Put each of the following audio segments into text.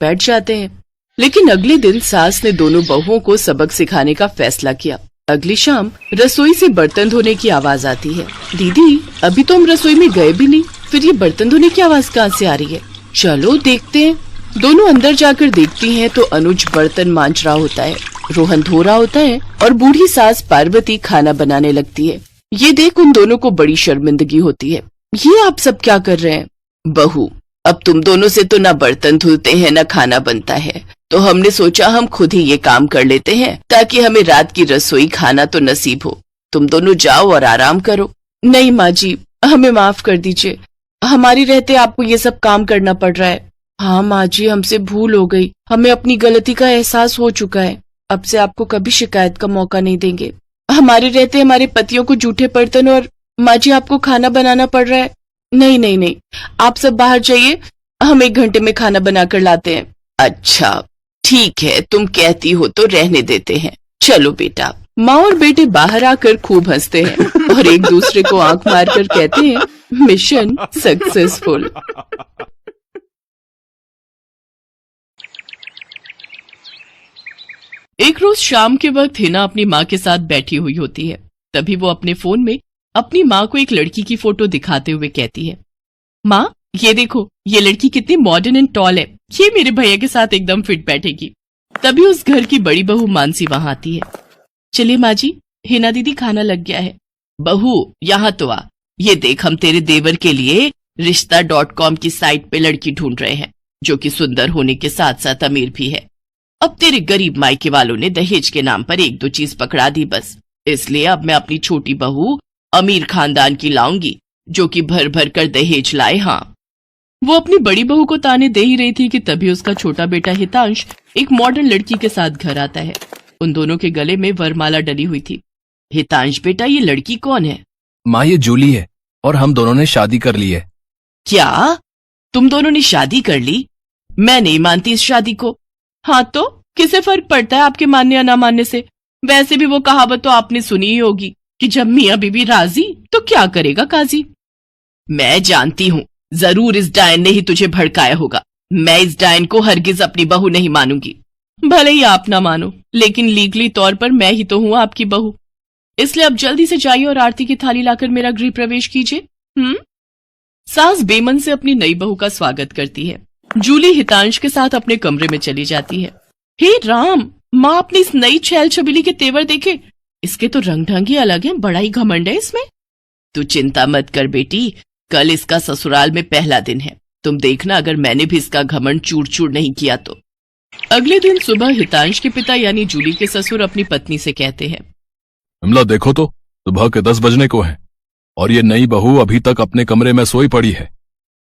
बैठ जाते हैं। लेकिन अगले दिन सास ने दोनों बहुओं को सबक सिखाने का फैसला किया। अगली शाम रसोई से बर्तन धोने की आवाज आती है। दीदी, अभी तो हम रसोई में गए भी नहीं, फिर ये बर्तन धोने की आवाज कहाँ से आ रही है? चलो देखते हैं। दोनों अंदर जाकर देखती हैं तो अनुज बर्तन मांज रहा होता है, रोहन धो रहा होता है और बूढ़ी सास पार्वती खाना बनाने लगती है। ये देख उन दोनों को बड़ी शर्मिंदगी होती है। ये आप सब क्या कर रहे हैं? बहू, अब तुम दोनों से तो ना बर्तन धुलते हैं ना खाना बनता है, तो हमने सोचा हम खुद ही ये काम कर लेते हैं ताकि हमें रात की रसोई खाना तो नसीब हो। तुम दोनों जाओ और आराम करो। नहीं माँ जी, हमें माफ कर दीजिए, हमारी रहते आपको ये सब काम करना पड़ रहा है। हाँ माँ जी, हमसे भूल हो गई, हमें अपनी गलती का एहसास हो चुका है। अब से आपको कभी शिकायत का मौका नहीं देंगे। हमारे रहते हमारे पतियों को जूठे बर्तन और माँ जी आपको खाना बनाना पड़ रहा है। नहीं नहीं नहीं, आप सब बाहर जाइए, हम 1 घंटे में खाना बनाकर लाते हैं। अच्छा ठीक है, तुम कहती हो तो रहने देते हैं। चलो बेटा। माँ और बेटे बाहर आकर खूब हंसते हैं और एक दूसरे को आंख मारकर कहते हैं, मिशन सक्सेसफुल। एक रोज शाम के वक्त हिना अपनी माँ के साथ बैठी हुई होती है। तभी वो अपने फोन में अपनी माँ को एक लड़की की फोटो दिखाते हुए कहती है, माँ ये देखो, ये लड़की कितनी मॉडर्न एंड टॉल है, ये मेरे भैया के साथ एकदम फिट बैठेगी। तभी उस घर की बड़ी बहू मानसी वहां आती है। चलिए माँ जी, हिना दीदी खाना लग गया है। बहू यहाँ तो आ, ये देख हम तेरे देवर के लिए रिश्ता.com की साइट पे लड़की ढूंढ रहे हैं, जो कि सुंदर होने के साथ साथ अमीर भी है। अब तेरे गरीब मायके वालों ने दहेज के नाम पर 1-2 चीज पकड़ा दी बस, इसलिए अब मैं अपनी छोटी बहू अमीर खानदान की लाऊंगी, जो कि भर भर कर दहेज लाए। हाँ, वो अपनी बड़ी बहू को ताने दे ही रही थी कि तभी उसका छोटा बेटा हितांश एक मॉडर्न लड़की के साथ घर आता है। उन दोनों के गले में वरमाला डली हुई थी। हितांश बेटा, ये लड़की कौन है? माँ, ये जूली है और हम दोनों ने शादी कर ली है। क्या? तुम दोनों ने शादी कर ली? मैं नहीं मानती इस शादी को। हाँ तो किसे फर्क पड़ता है आपके मानने या ना मानने से? वैसे भी वो कहावत तो आपने सुनी ही होगी कि जब मियाँ बीबी राजी तो क्या करेगा काजी। मैं जानती हूँ, जरूर इस डायन ने ही तुझे भड़काया होगा। मैं इस डायन को हरगिज अपनी बहू नहीं मानूंगी। भले ही आप ना मानो, लेकिन लीगली तौर पर मैं ही तो हूँ आपकी बहू। इसलिए अब जल्दी से जाइए और आरती की थाली लाकर मेरा गृह प्रवेश कीजिए। सास बेमन से अपनी नई बहू का स्वागत करती है। जूली हितांश के साथ अपने कमरे में चली जाती है। हे राम, माँ अपनी इस नई छैल छबीली के तेवर देखे, इसके तो रंग ढंग ही अलग है, बड़ा ही घमंड है इसमें। तू चिंता मत कर बेटी, कल इसका ससुराल में पहला दिन है, तुम देखना अगर मैंने भी इसका घमंड चूर चूर नहीं किया तो। अगले दिन सुबह हितांश के पिता यानी जूली के ससुर अपनी पत्नी से कहते हैं, विमला देखो तो, सुबह के 10 बजने को हैं और ये नई बहू अभी तक अपने कमरे में सोई पड़ी है,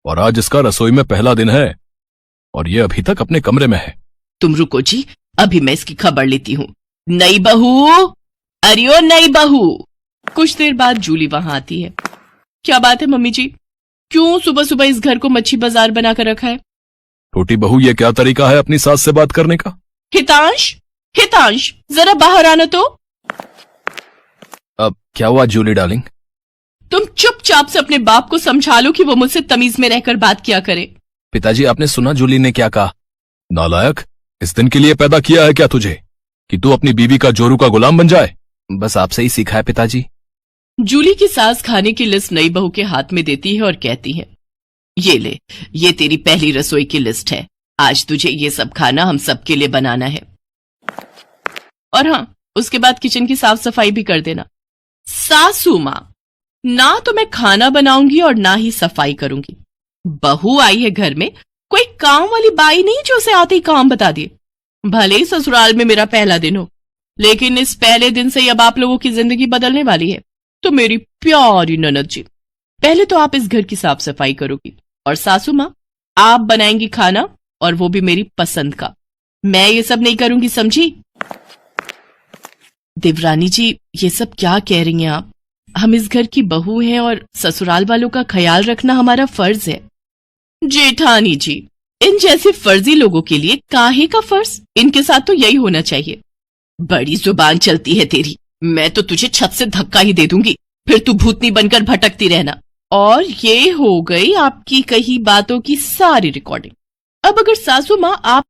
और आज इसका रसोई में पहला दिन है और ये अभी तक अपने कमरे में है। तुम रुको जी, अभी मैं इसकी खबर लेती हूँ। नई बहू, अरे ओ नई बहू। कुछ देर बाद जूली वहां आती है। क्या बात है मम्मी जी, क्यों सुबह सुबह इस घर को मच्छी बाजार बनाकर रखा है? छोटी बहू, ये क्या तरीका है अपनी सास से बात करने का? हितांश, हितांश जरा बाहर आना तो। अब क्या हुआ जूली डार्लिंग? तुम चुपचाप से अपने बाप को समझा लो कि वो मुझसे तमीज में रहकर बात किया करे। पिताजी, आपने सुना जूली ने क्या कहा? नालायक, इस दिन के लिए पैदा किया है क्या तुझे कि तू अपनी बीवी का जोरू का गुलाम बन जाए? बस आपसे ही सीखा है पिताजी। जूली की सास खाने की लिस्ट नई बहू के हाथ में देती है और कहती है, ये ले, ये तेरी पहली रसोई की लिस्ट है। आज तुझे ये सब खाना हम सबके लिए बनाना है, और हाँ, उसके बाद किचन की साफ सफाई भी कर देना। सासू माँ, ना तो मैं खाना बनाऊंगी और ना ही सफाई करूंगी। बहू आई है घर में, कोई काम वाली बाई नहीं जो उसे आते ही काम बता दिए। भले ही ससुराल में मेरा पहला दिन हो, लेकिन इस पहले दिन से अब आप लोगों की जिंदगी बदलने वाली है। तो मेरी प्यारी ननद जी, पहले तो आप इस घर की साफ सफाई करोगी, और सासू माँ आप बनाएंगी खाना, और वो भी मेरी पसंद का। मैं ये सब नहीं करूंगी, समझी? देवरानी जी, ये सब क्या कह रही हैं आप? हम इस घर की बहू हैं और ससुराल वालों का ख्याल रखना हमारा फर्ज है। जेठानी जी, इन जैसे फर्जी लोगों के लिए काहे का फर्ज? इनके साथ तो यही होना चाहिए। बड़ी जुबान चलती है तेरी, मैं तो तुझे छत से धक्का ही दे दूंगी, फिर तू भूतनी बनकर भटकती रहना। और ये हो गई आपकी कही बातों की सारी रिकॉर्डिंग। अब अगर सासू माँ आप